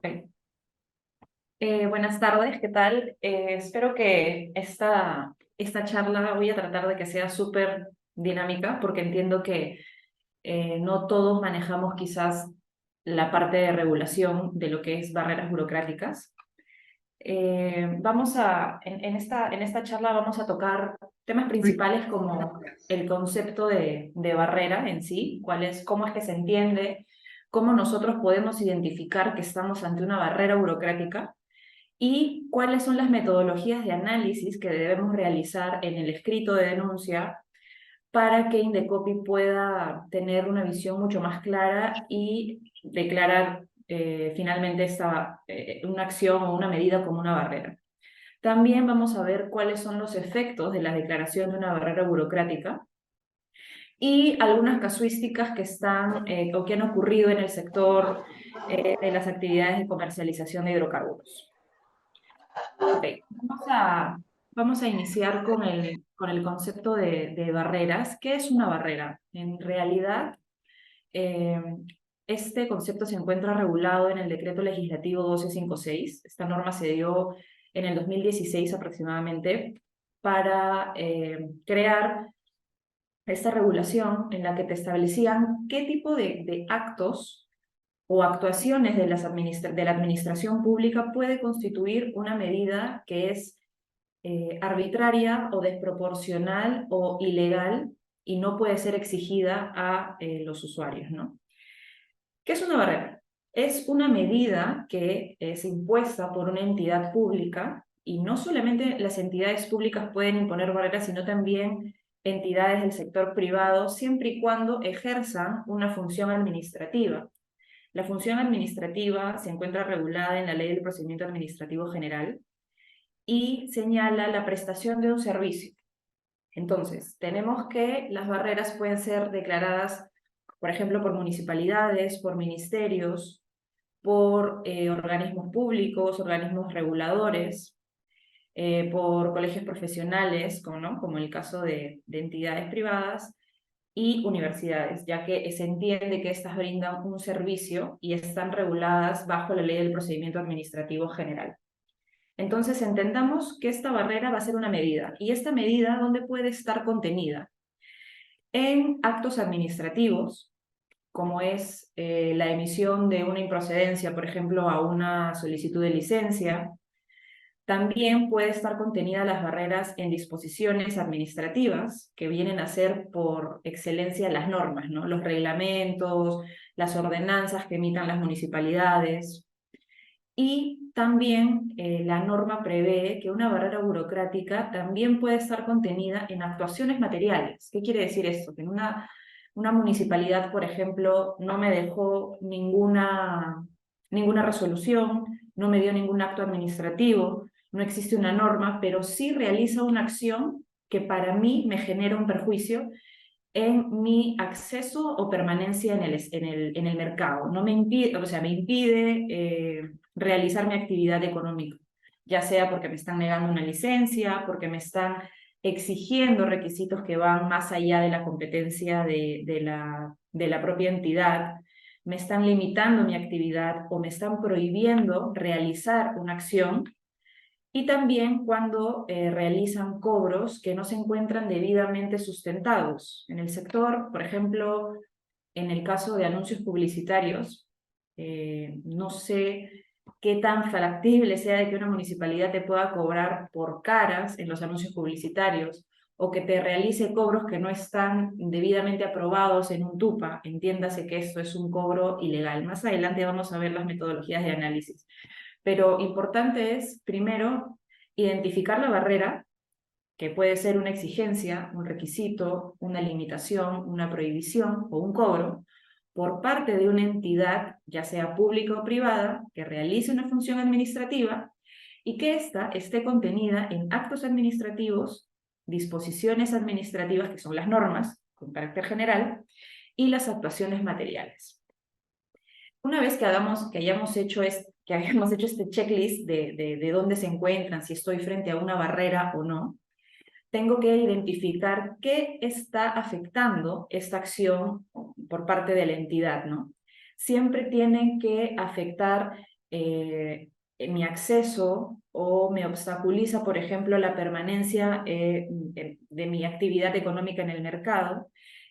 Ok. Buenas tardes, ¿qué tal? Espero que esta charla voy a tratar de que sea súper dinámica, porque entiendo que no todos manejamos quizás la parte de regulación de lo que es barreras burocráticas. En esta charla vamos a tocar temas principales como el concepto de barrera en sí, cómo es que se entiende, cómo nosotros podemos identificar que estamos ante una barrera burocrática y cuáles son las metodologías de análisis que debemos realizar en el escrito de denuncia para que Indecopy pueda tener una visión mucho más clara y declarar finalmente una acción o una medida como una barrera. También vamos a ver cuáles son los efectos de la declaración de una barrera burocrática y algunas casuísticas que están o que han ocurrido en el sector de las actividades de comercialización de hidrocarburos. Ok, vamos a iniciar con el concepto de barreras. ¿Qué es una barrera? En realidad, eh, este concepto se encuentra regulado en el Decreto Legislativo 1256. Esta norma se dio en el 2016 aproximadamente para crear esta regulación en la que te establecían qué tipo de actos o actuaciones de la administración pública puede constituir una medida que es arbitraria o desproporcional o ilegal y no puede ser exigida a los usuarios, ¿no? ¿Qué es una barrera? Es una medida que es impuesta por una entidad pública y no solamente las entidades públicas pueden imponer barreras, sino también entidades del sector privado, siempre y cuando ejerzan una función administrativa. La función administrativa se encuentra regulada en la Ley del Procedimiento Administrativo General y señala la prestación de un servicio. Entonces, tenemos que las barreras pueden ser declaradas, por ejemplo, por municipalidades, por ministerios, por organismos públicos, organismos reguladores, por colegios profesionales, ¿no? Como el caso de entidades privadas, y universidades, ya que se entiende que estas brindan un servicio y están reguladas bajo la Ley del Procedimiento Administrativo General. Entonces entendamos que esta barrera va a ser una medida. ¿Y esta medida dónde puede estar contenida? En actos administrativos, como es la emisión de una improcedencia, por ejemplo, a una solicitud de licencia. También puede estar contenida las barreras en disposiciones administrativas, que vienen a ser por excelencia las normas, ¿no? Los reglamentos, las ordenanzas que emitan las municipalidades. Y también la norma prevé que una barrera burocrática también puede estar contenida en actuaciones materiales. ¿Qué quiere decir esto? Que en una municipalidad, por ejemplo, no me dejó ninguna resolución, no me dio ningún acto administrativo, no existe una norma, pero sí realiza una acción que para mí me genera un perjuicio en mi acceso o permanencia en el mercado. No me impide, o sea, me impide realizar mi actividad económica, ya sea porque me están negando una licencia, porque me están exigiendo requisitos que van más allá de la competencia de la propia entidad, me están limitando mi actividad o me están prohibiendo realizar una acción, y también cuando realizan cobros que no se encuentran debidamente sustentados. En el sector, por ejemplo, en el caso de anuncios publicitarios, no sé qué tan factible sea de que una municipalidad te pueda cobrar por caras en los anuncios publicitarios o que te realice cobros que no están debidamente aprobados en un TUPA. Entiéndase que esto es un cobro ilegal. Más adelante vamos a ver las metodologías de análisis. Pero importante es, primero, identificar la barrera, que puede ser una exigencia, un requisito, una limitación, una prohibición o un cobro, por parte de una entidad, ya sea pública o privada, que realice una función administrativa y que ésta esté contenida en actos administrativos, disposiciones administrativas, que son las normas con carácter general, y las actuaciones materiales. Una vez que hayamos hecho este checklist de dónde se encuentran, si estoy frente a una barrera o no, tengo que identificar qué está afectando esta acción por parte de la entidad, ¿no? Siempre tienen que afectar mi acceso o me obstaculiza, por ejemplo, la permanencia de mi actividad económica en el mercado,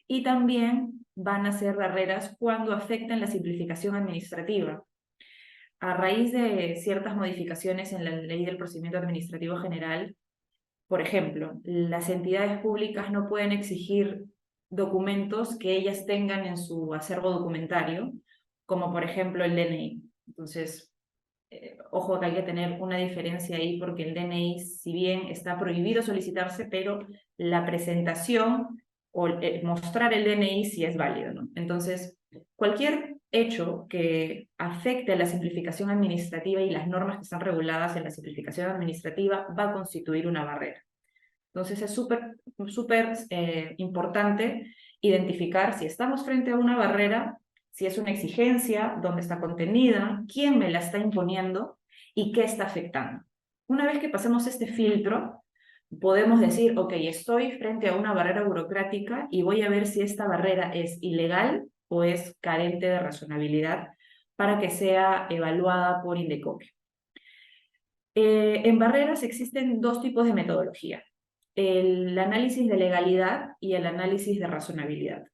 y también van a ser barreras cuando afectan la simplificación administrativa. A raíz de ciertas modificaciones en la Ley del Procedimiento Administrativo General, por ejemplo, las entidades públicas no pueden exigir documentos que ellas tengan en su acervo documentario, como por ejemplo el DNI. Entonces, ojo que hay que tener una diferencia ahí, porque el DNI, si bien está prohibido solicitarse, pero la presentación o mostrar el DNI sí es válido, ¿no? Entonces, cualquier hecho que afecte a la simplificación administrativa y las normas que están reguladas en la simplificación administrativa va a constituir una barrera. Entonces es súper importante identificar si estamos frente a una barrera, si es una exigencia, dónde está contenida, quién me la está imponiendo y qué está afectando. Una vez que pasemos este filtro, podemos decir, ok, estoy frente a una barrera burocrática y voy a ver si esta barrera es ilegal o es carente de razonabilidad para que sea evaluada por Indecopi. En barreras existen dos tipos de metodología: el análisis de legalidad y el análisis de razonabilidad.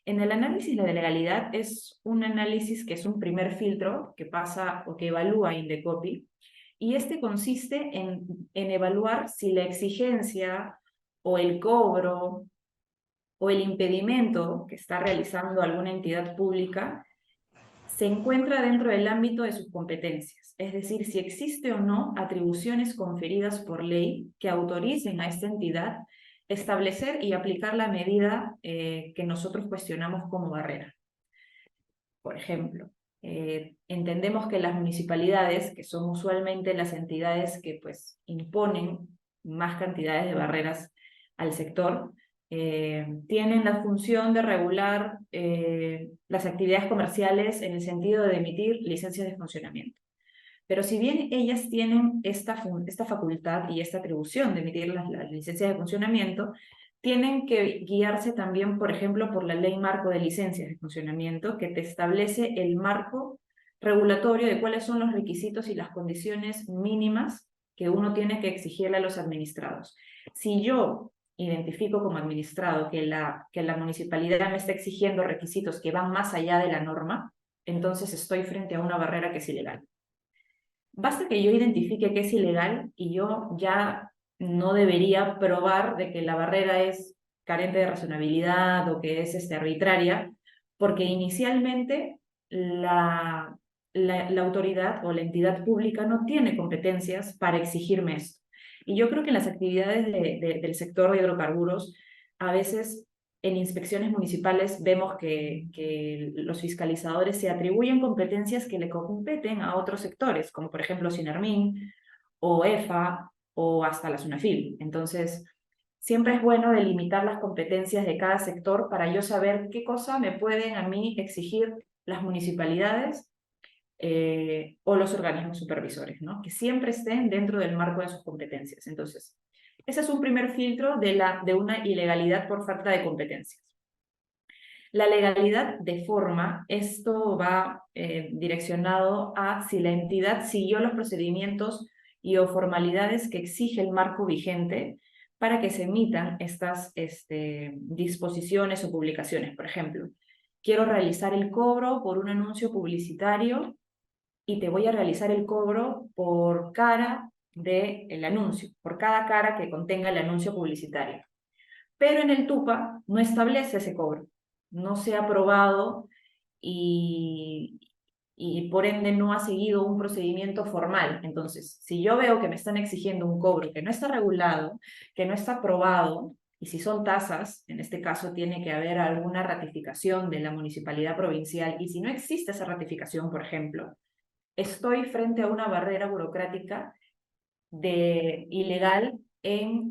En el análisis de legalidad es un análisis que es un primer filtro que pasa o que evalúa Indecopi, y este consiste en evaluar si la exigencia o el cobro o el impedimento que está realizando alguna entidad pública se encuentra dentro del ámbito de sus competencias, es decir, si existe o no atribuciones conferidas por ley que autoricen a esta entidad establecer y aplicar la medida que nosotros cuestionamos como barrera. Por ejemplo, entendemos que las municipalidades, que son usualmente las entidades que pues imponen más cantidades de barreras al sector, tienen la función de regular las actividades comerciales en el sentido de emitir licencias de funcionamiento. Pero si bien ellas tienen esta facultad y esta atribución de emitir las licencias de funcionamiento, tienen que guiarse también, por ejemplo, por la Ley Marco de Licencias de Funcionamiento, que te establece el marco regulatorio de cuáles son los requisitos y las condiciones mínimas que uno tiene que exigirle a los administrados. Si yo identifico como administrado que la municipalidad me está exigiendo requisitos que van más allá de la norma, entonces estoy frente a una barrera que es ilegal. Basta que yo identifique que es ilegal y yo ya no debería probar de que la barrera es carente de razonabilidad o que es arbitraria, porque inicialmente la autoridad o la entidad pública no tiene competencias para exigirme esto. Y yo creo que en las actividades del sector de hidrocarburos, a veces en inspecciones municipales vemos que los fiscalizadores se atribuyen competencias que le competen a otros sectores, como por ejemplo Sinarmin o EFA o hasta la SUNAFIL. Entonces, siempre es bueno delimitar las competencias de cada sector para yo saber qué cosa me pueden a mí exigir las municipalidades o los organismos supervisores, ¿no? Que siempre estén dentro del marco de sus competencias. Entonces, ese es un primer filtro de una ilegalidad por falta de competencias. La legalidad de forma, esto va direccionado a si la entidad siguió los procedimientos y o formalidades que exige el marco vigente para que se emitan estas disposiciones o publicaciones. Por ejemplo, quiero realizar el cobro por un anuncio publicitario y te voy a realizar el cobro por cara del anuncio, por cada cara que contenga el anuncio publicitario. Pero en el TUPA no establece ese cobro, no se ha aprobado y por ende no ha seguido un procedimiento formal. Entonces, si yo veo que me están exigiendo un cobro que no está regulado, que no está aprobado, y si son tasas, en este caso tiene que haber alguna ratificación de la municipalidad provincial, y si no existe esa ratificación, por ejemplo, estoy frente a una barrera burocrática ilegal en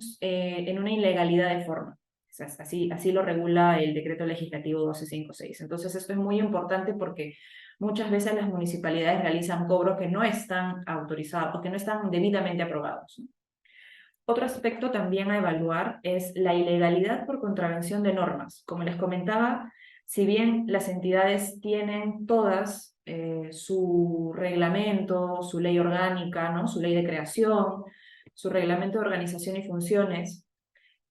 una ilegalidad de forma. O sea, así lo regula el decreto legislativo 1256. Entonces esto es muy importante porque muchas veces las municipalidades realizan cobros que no están autorizados o que no están debidamente aprobados, ¿no? Otro aspecto también a evaluar es la ilegalidad por contravención de normas. Como les comentaba, si bien las entidades tienen todas su reglamento, su ley orgánica, ¿no? Su ley de creación, su reglamento de organización y funciones,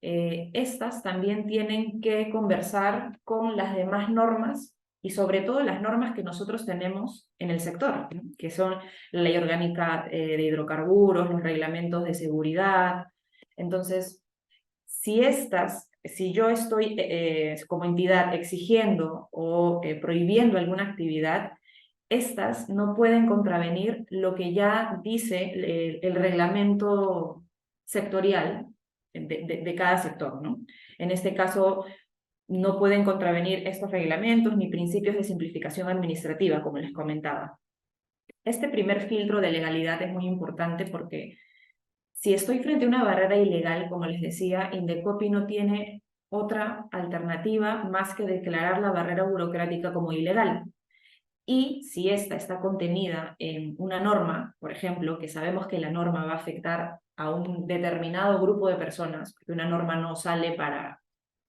estas también tienen que conversar con las demás normas y sobre todo las normas que nosotros tenemos en el sector, ¿no? Que son la ley orgánica de hidrocarburos, los reglamentos de seguridad. Entonces, si yo estoy como entidad exigiendo o prohibiendo alguna actividad, estas no pueden contravenir lo que ya dice el reglamento sectorial de cada sector, ¿no? En este caso, no pueden contravenir estos reglamentos ni principios de simplificación administrativa, como les comentaba. Este primer filtro de legalidad es muy importante porque si estoy frente a una barrera ilegal, como les decía, Indecopi no tiene otra alternativa más que declarar la barrera burocrática como ilegal. Y si esta está contenida en una norma, por ejemplo, que sabemos que la norma va a afectar a un determinado grupo de personas, porque una norma no sale para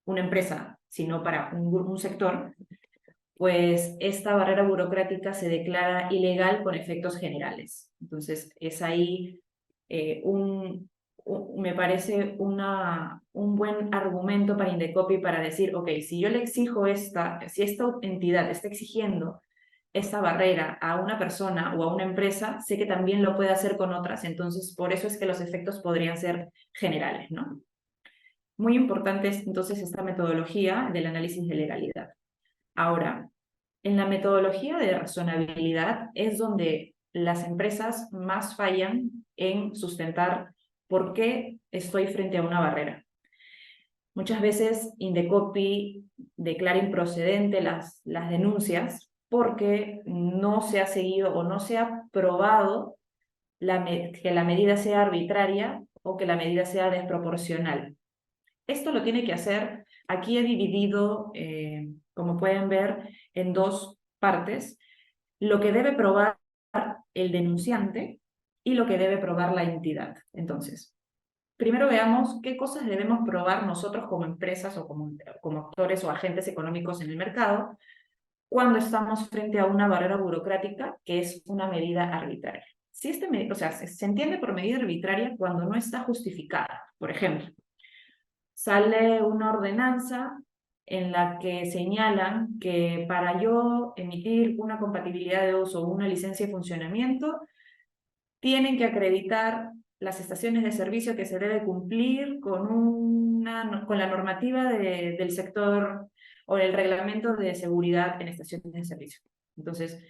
una empresa, sino para un sector, pues esta barrera burocrática se declara ilegal con efectos generales. Entonces, es ahí me parece un buen argumento para Indecopi para decir, ok, si yo le exijo si esta entidad está exigiendo esta barrera a una persona o a una empresa, sé que también lo puede hacer con otras, entonces por eso es que los efectos podrían ser generales, ¿no? Muy importante es entonces esta metodología del análisis de legalidad. Ahora, en la metodología de razonabilidad es donde las empresas más fallan en sustentar por qué estoy frente a una barrera. Muchas veces Indecopi declara improcedente las denuncias porque no se ha seguido o no se ha probado que la medida sea arbitraria o que la medida sea desproporcional. Esto lo tiene que hacer, aquí he dividido, como pueden ver, en dos partes, lo que debe probar el denunciante y lo que debe probar la entidad. Entonces, primero veamos qué cosas debemos probar nosotros como empresas o como actores o agentes económicos en el mercado cuando estamos frente a una barrera burocrática que es una medida arbitraria. Si o sea, se entiende por medida arbitraria cuando no está justificada. Por ejemplo, sale una ordenanza en la que señalan que para yo emitir una compatibilidad de uso o una licencia de funcionamiento, tienen que acreditar las estaciones de servicio que se debe cumplir con la normativa del sector o el reglamento de seguridad en estaciones de servicio. Entonces,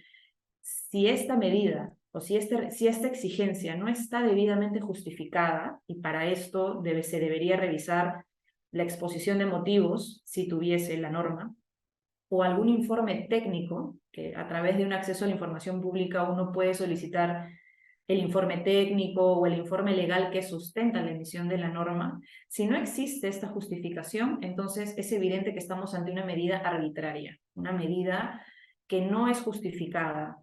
si esta medida o si esta exigencia no está debidamente justificada, y para esto se debería revisar la exposición de motivos, si tuviese la norma, o algún informe técnico, que a través de un acceso a la información pública uno puede solicitar el informe técnico o el informe legal que sustenta la emisión de la norma. Si no existe esta justificación, entonces es evidente que estamos ante una medida arbitraria, una medida que no es justificada.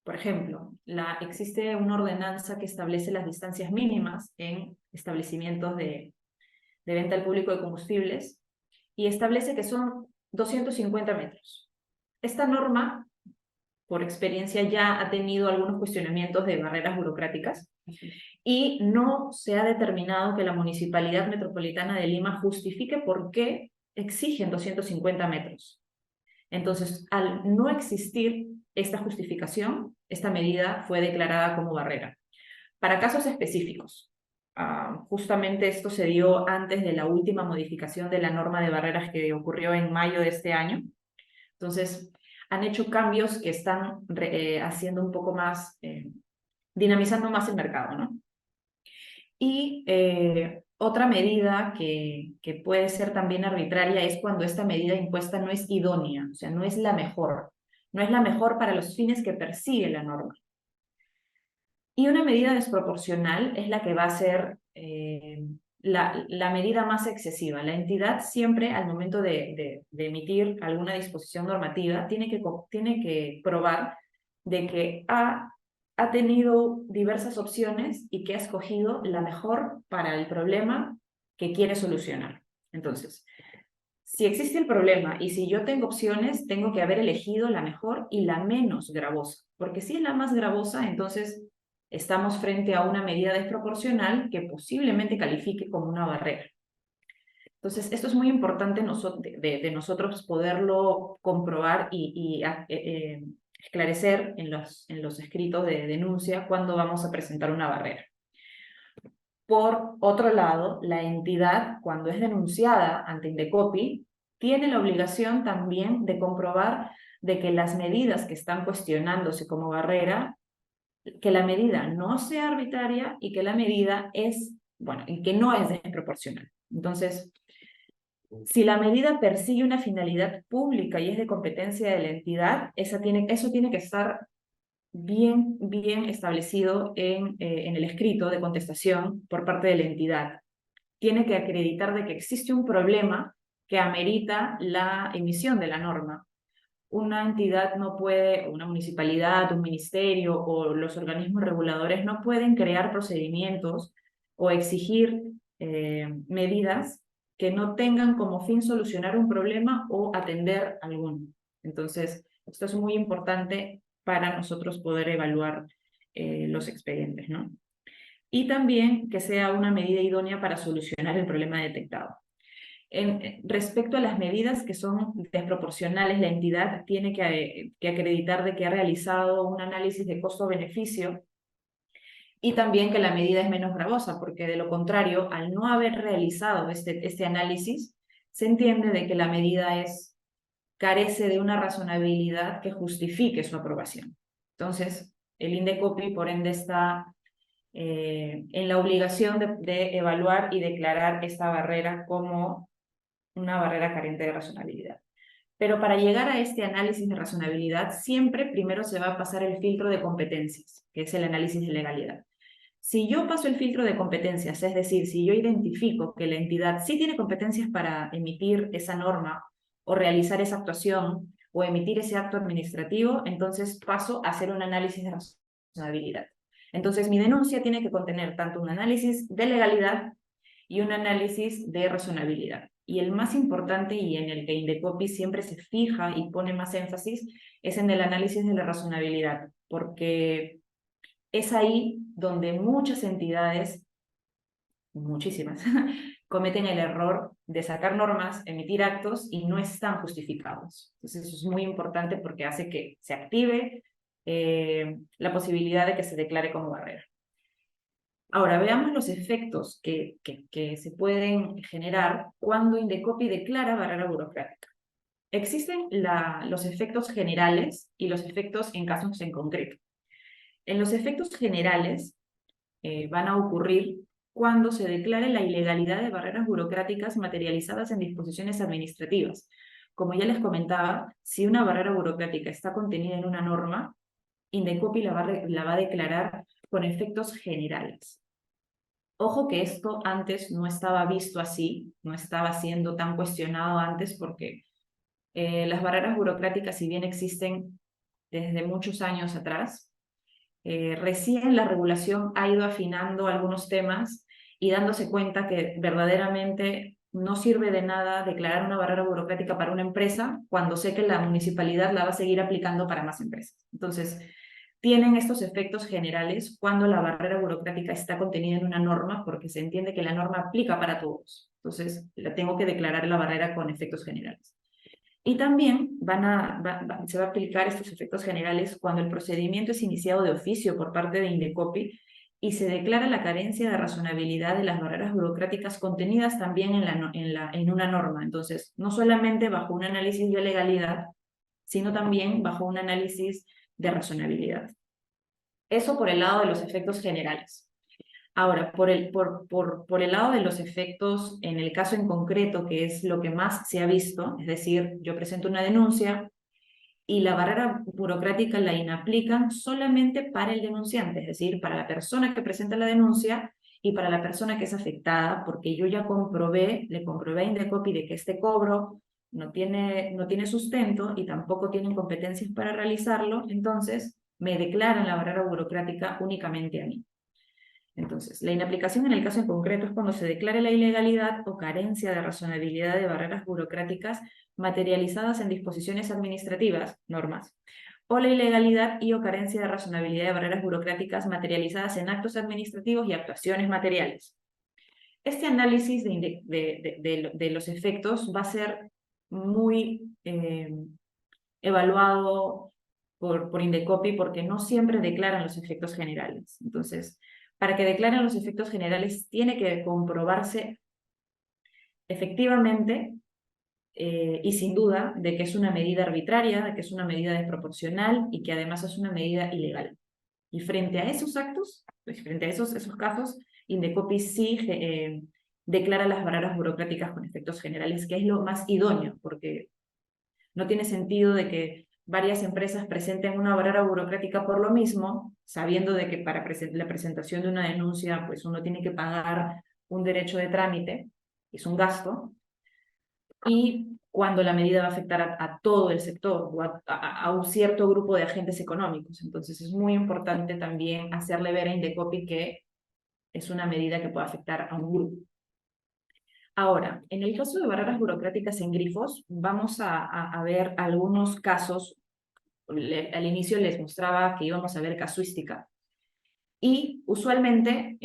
Por ejemplo, existe una ordenanza que establece las distancias mínimas en establecimientos de venta al público de combustibles y establece que son 250 metros. Esta norma, por experiencia, ya ha tenido algunos cuestionamientos de barreras burocráticas y no se ha determinado que la Municipalidad Metropolitana de Lima justifique por qué exigen 250 metros. Entonces, al no existir esta justificación, esta medida fue declarada como barrera. Para casos específicos, justamente esto se dio antes de la última modificación de la norma de barreras que ocurrió en mayo de este año. Entonces, han hecho cambios que están haciendo un poco más, dinamizando más el mercado, ¿no? Y otra medida que puede ser también arbitraria es cuando esta medida impuesta no es idónea, o sea, no es la mejor. No es la mejor para los fines que persigue la norma. Y una medida desproporcional es la que va a ser la medida más excesiva. La entidad siempre, al momento de emitir alguna disposición normativa, tiene que probar de que ha tenido diversas opciones y que ha escogido la mejor para el problema que quiere solucionar. Entonces, si existe el problema y si yo tengo opciones, tengo que haber elegido la mejor y la menos gravosa, porque si es la más gravosa, entonces estamos frente a una medida desproporcional que posiblemente califique como una barrera. Entonces, esto es muy importante de nosotros poderlo comprobar y esclarecer en los escritos de denuncia cuando vamos a presentar una barrera. Por otro lado, la entidad, cuando es denunciada ante Indecopi, tiene la obligación también de comprobar de que las medidas que están cuestionándose como barrera, que la medida no sea arbitraria y que la medida es, bueno, y que no es desproporcional. Entonces, si la medida persigue una finalidad pública y es de competencia de la entidad, eso tiene que estar bien establecido en el escrito de contestación por parte de la entidad. Tiene que acreditar de que existe un problema que amerita la emisión de la norma. Una entidad no puede, una municipalidad, un ministerio o los organismos reguladores no pueden crear procedimientos o exigir medidas que no tengan como fin solucionar un problema o atender alguno. Entonces, esto es muy importante para nosotros poder evaluar los expedientes, ¿no? Y también que sea una medida idónea para solucionar el problema detectado. Respecto a las medidas que son desproporcionales, la entidad tiene que acreditar de que ha realizado un análisis de costo-beneficio y también que la medida es menos gravosa, porque de lo contrario, al no haber realizado este análisis, se entiende de que la medida carece de una razonabilidad que justifique su aprobación. Entonces, el Indecopi, por ende, está en la obligación de evaluar y declarar esta barrera como una barrera carente de razonabilidad. Pero para llegar a este análisis de razonabilidad, siempre primero se va a pasar el filtro de competencias, que es el análisis de legalidad. Si yo paso el filtro de competencias, es decir, si yo identifico que la entidad sí tiene competencias para emitir esa norma o realizar esa actuación o emitir ese acto administrativo, entonces paso a hacer un análisis de razonabilidad. Entonces mi denuncia tiene que contener tanto un análisis de legalidad y un análisis de razonabilidad. Y el más importante y en el que Indecopi siempre se fija y pone más énfasis es en el análisis de la razonabilidad, porque es ahí donde muchas entidades, muchísimas, cometen el error de sacar normas, emitir actos y no están justificados. Entonces eso es muy importante porque hace que se active la posibilidad de que se declare como barrera. Ahora, veamos los efectos que se pueden generar cuando Indecopi declara barrera burocrática. Existen los efectos generales y los efectos en casos en concreto. En los efectos generales van a ocurrir cuando se declare la ilegalidad de barreras burocráticas materializadas en disposiciones administrativas. Como ya les comentaba, si una barrera burocrática está contenida en una norma, Indecopi la va a declarar con efectos generales. Ojo que esto antes no estaba visto así, no estaba siendo tan cuestionado antes porque las barreras burocráticas, si bien existen desde muchos años atrás, recién la regulación ha ido afinando algunos temas y dándose cuenta que verdaderamente no sirve de nada declarar una barrera burocrática para una empresa cuando sé que la municipalidad la va a seguir aplicando para más empresas. Entonces, tienen estos efectos generales cuando la barrera burocrática está contenida en una norma porque se entiende que la norma aplica para todos. Entonces, la tengo que declarar la barrera con efectos generales. Y también se va a aplicar estos efectos generales cuando el procedimiento es iniciado de oficio por parte de Indecopi y se declara la carencia de razonabilidad de las barreras burocráticas contenidas también en una norma. Entonces, no solamente bajo un análisis de legalidad, sino también bajo un análisis de razonabilidad. Eso por el lado de los efectos generales. Ahora, por el lado de los efectos, en el caso en concreto, que es lo que más se ha visto, es decir, yo presento una denuncia y la barrera burocrática la inaplican solamente para el denunciante, es decir, para la persona que presenta la denuncia y para la persona que es afectada, porque yo ya le comprobé a Indecopi de que este cobro no tiene sustento y tampoco tienen competencias para realizarlo, entonces me declaran la barrera burocrática únicamente a mí. Entonces, la inaplicación en el caso en concreto es cuando se declare la ilegalidad o carencia de razonabilidad de barreras burocráticas materializadas en disposiciones administrativas, normas, o la ilegalidad y o carencia de razonabilidad de barreras burocráticas materializadas en actos administrativos y actuaciones materiales. Este análisis de los efectos va a ser muy evaluado por Indecopi porque no siempre declaran los efectos generales. Entonces, para que declaren los efectos generales tiene que comprobarse efectivamente y sin duda de que es una medida arbitraria, de que es una medida desproporcional y que además es una medida ilegal. Y frente a esos actos, pues frente a esos casos, Indecopi sí declara las barreras burocráticas con efectos generales, que es lo más idóneo, porque no tiene sentido de que varias empresas presenten una barrera burocrática por lo mismo, sabiendo de que para la presentación de una denuncia, pues uno tiene que pagar un derecho de trámite, es un gasto, y cuando la medida va a afectar a todo el sector o a un cierto grupo de agentes económicos. Entonces es muy importante también hacerle ver a Indecopi que es una medida que puede afectar a un grupo. Ahora, en el caso de barreras burocráticas en grifos, vamos a ver algunos casos. Al inicio les mostraba que íbamos a ver casuística. Y usualmente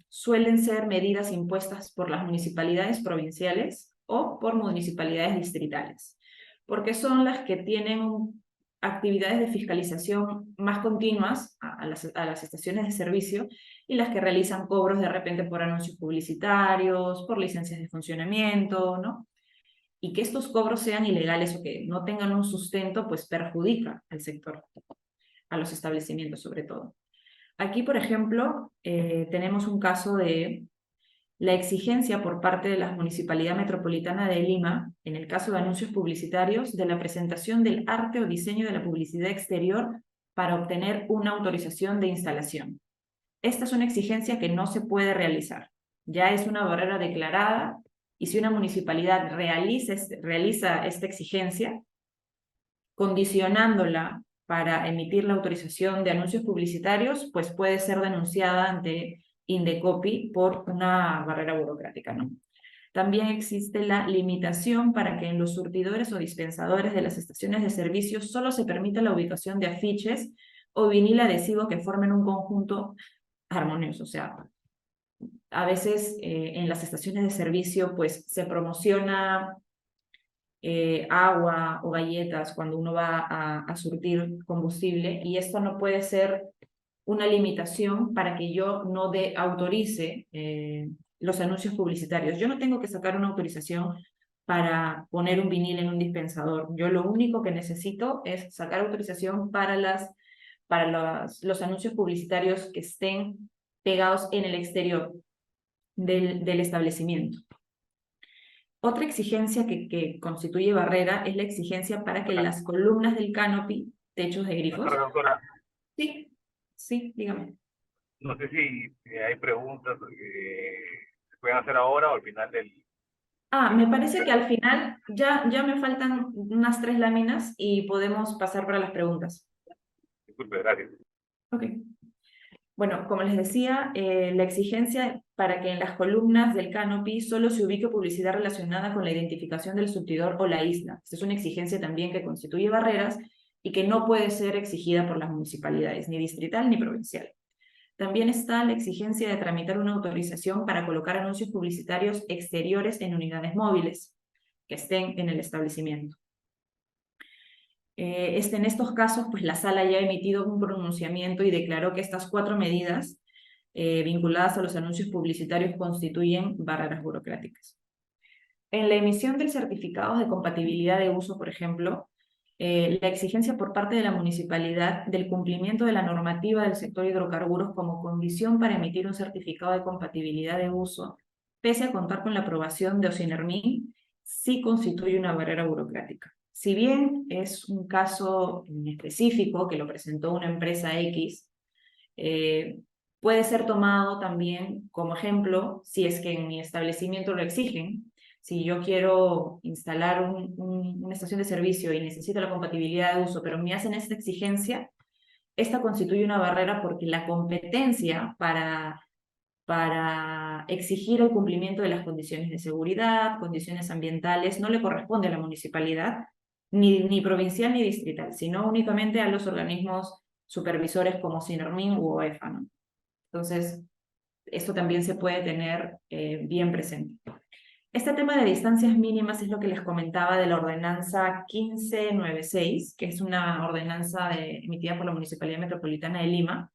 suelen ser medidas impuestas por las municipalidades provinciales o por municipalidades distritales, porque son las que tienen actividades de fiscalización más continuas a las estaciones de servicio y las que realizan cobros de repente por anuncios publicitarios, por licencias de funcionamiento, ¿no? Y que estos cobros sean ilegales o que no tengan un sustento, pues perjudica al sector, a los establecimientos sobre todo. Aquí, por ejemplo, tenemos un caso de la exigencia por parte de la Municipalidad Metropolitana de Lima, en el caso de anuncios publicitarios, de la presentación del arte o diseño de la publicidad exterior para obtener una autorización de instalación. Esta es una exigencia que no se puede realizar. Ya es una barrera declarada y si una municipalidad realiza esta exigencia, condicionándola para emitir la autorización de anuncios publicitarios, pues puede ser denunciada ante Indecopi por una barrera burocrática, ¿no? También existe la limitación para que en los surtidores o dispensadores de las estaciones de servicio solo se permita la ubicación de afiches o vinil adhesivo que formen un conjunto armonioso. O sea, a veces en las estaciones de servicio pues se promociona agua o galletas cuando uno va a surtir combustible, y esto no puede ser una limitación para que yo no autorice los anuncios publicitarios. Yo no tengo que sacar una autorización para poner un vinil en un dispensador. Yo lo único que necesito es sacar autorización para los anuncios publicitarios que estén pegados en el exterior del establecimiento. Otra exigencia que constituye barrera es la exigencia para que las columnas del canopy, techos de grifos... Perdón, doctora. Sí, sí, dígame. No sé si hay preguntas que se pueden hacer ahora o al final del... Me parece que al final ya me faltan unas 3 láminas y podemos pasar para las preguntas. Disculpe, gracias. Ok. Bueno, como les decía, la exigencia para que en las columnas del canopy solo se ubique publicidad relacionada con la identificación del surtidor o la isla. Esta es una exigencia también que constituye barreras y que no puede ser exigida por las municipalidades, ni distrital ni provincial. También está la exigencia de tramitar una autorización para colocar anuncios publicitarios exteriores en unidades móviles que estén en el establecimiento. En estos casos, pues la sala ya ha emitido un pronunciamiento y declaró que estas 4 medidas vinculadas a los anuncios publicitarios constituyen barreras burocráticas. En la emisión del certificado de compatibilidad de uso, por ejemplo, la exigencia por parte de la municipalidad del cumplimiento de la normativa del sector hidrocarburos como condición para emitir un certificado de compatibilidad de uso, pese a contar con la aprobación de Ocinermin, sí constituye una barrera burocrática. Si bien es un caso en específico que lo presentó una empresa X, puede ser tomado también como ejemplo si es que en mi establecimiento lo exigen. Si yo quiero instalar una estación de servicio y necesito la compatibilidad de uso, pero me hacen esta exigencia, esta constituye una barrera porque la competencia para para exigir el cumplimiento de las condiciones de seguridad, condiciones ambientales, no le corresponde a la municipalidad, ni provincial ni distrital, sino únicamente a los organismos supervisores como SINORMIN u OEFA, ¿no? Entonces, esto también se puede tener bien presente. Este tema de distancias mínimas es lo que les comentaba de la ordenanza 1596, que es una ordenanza emitida por la Municipalidad Metropolitana de Lima,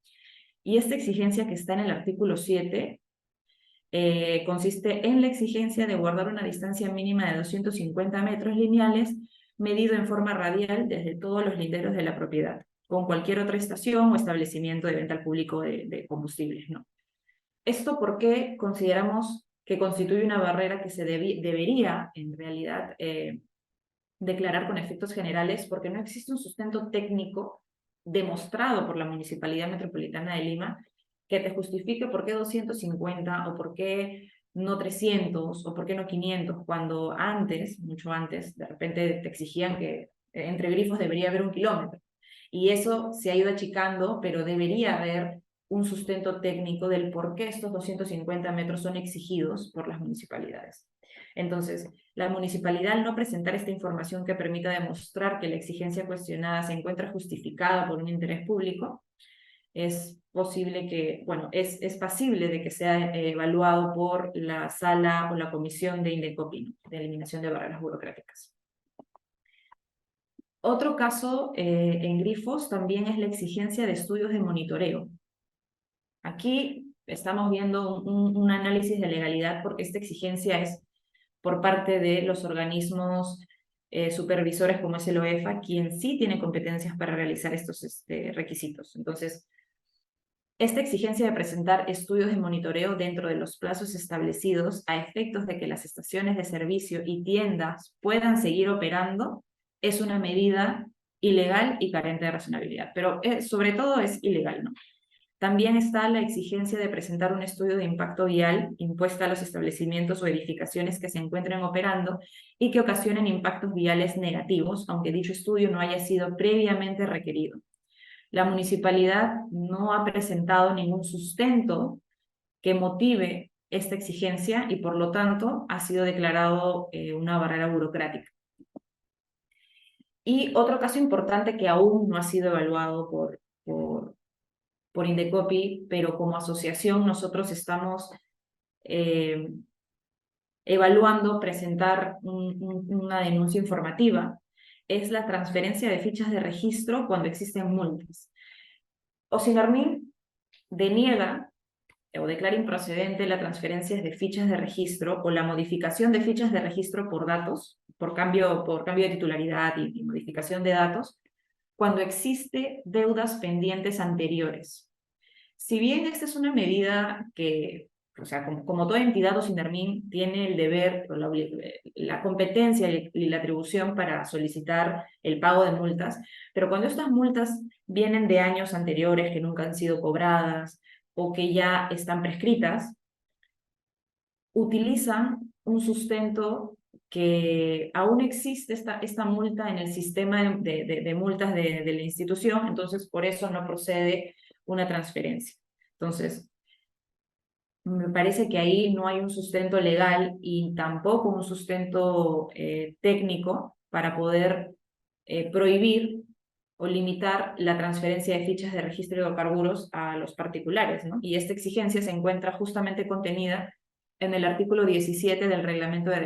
y esta exigencia que está en el artículo 7 consiste en la exigencia de guardar una distancia mínima de 250 metros lineales medido en forma radial desde todos los linderos de la propiedad, con cualquier otra estación o establecimiento de venta al público de combustibles, ¿no? Esto porque consideramos que constituye una barrera que se debería, en realidad, declarar con efectos generales, porque no existe un sustento técnico demostrado por la Municipalidad Metropolitana de Lima que te justifique por qué 250 o por qué no 300 o por qué no 500, cuando antes, mucho antes, de repente te exigían que entre grifos debería haber 1 kilómetro. Y eso se ha ido achicando, pero debería haber un sustento técnico del por qué estos 250 metros son exigidos por las municipalidades. Entonces, la municipalidad, al no presentar esta información que permita demostrar que la exigencia cuestionada se encuentra justificada por un interés público, es posible que, bueno, es pasible de que sea evaluado por la sala o la comisión de INDECOPI, de eliminación de barreras burocráticas. Otro caso en grifos también es la exigencia de estudios de monitoreo. Aquí estamos viendo un análisis de legalidad porque esta exigencia es por parte de los organismos supervisores como es el OEFA, quien sí tiene competencias para realizar estos requisitos. Entonces, esta exigencia de presentar estudios de monitoreo dentro de los plazos establecidos a efectos de que las estaciones de servicio y tiendas puedan seguir operando es una medida ilegal y carente de razonabilidad, pero sobre todo es ilegal, ¿no? También está la exigencia de presentar un estudio de impacto vial impuesta a los establecimientos o edificaciones que se encuentren operando y que ocasionen impactos viales negativos, aunque dicho estudio no haya sido previamente requerido. La municipalidad no ha presentado ningún sustento que motive esta exigencia y por lo tanto ha sido declarado una barrera burocrática. Y otro caso importante que aún no ha sido evaluado por INDECOPI, pero como asociación nosotros estamos evaluando presentar una denuncia informativa, es la transferencia de fichas de registro cuando existen multas. OSINORMIN deniega o declara improcedente la transferencia de fichas de registro o la modificación de fichas de registro por datos, por cambio de titularidad y modificación de datos, cuando existe deudas pendientes anteriores. Si bien esta es una medida que, o sea, como toda entidad, OSINORMIN tiene el deber, la competencia y la atribución para solicitar el pago de multas, pero cuando estas multas vienen de años anteriores que nunca han sido cobradas o que ya están prescritas, utilizan un sustento que aún existe esta multa en el sistema de multas de la institución, entonces por eso no procede una transferencia. Entonces, me parece que ahí no hay un sustento legal y tampoco un sustento técnico para poder prohibir o limitar la transferencia de fichas de registro de hidrocarburos a los particulares, ¿no? Y esta exigencia se encuentra justamente contenida en el artículo 17 del Reglamento de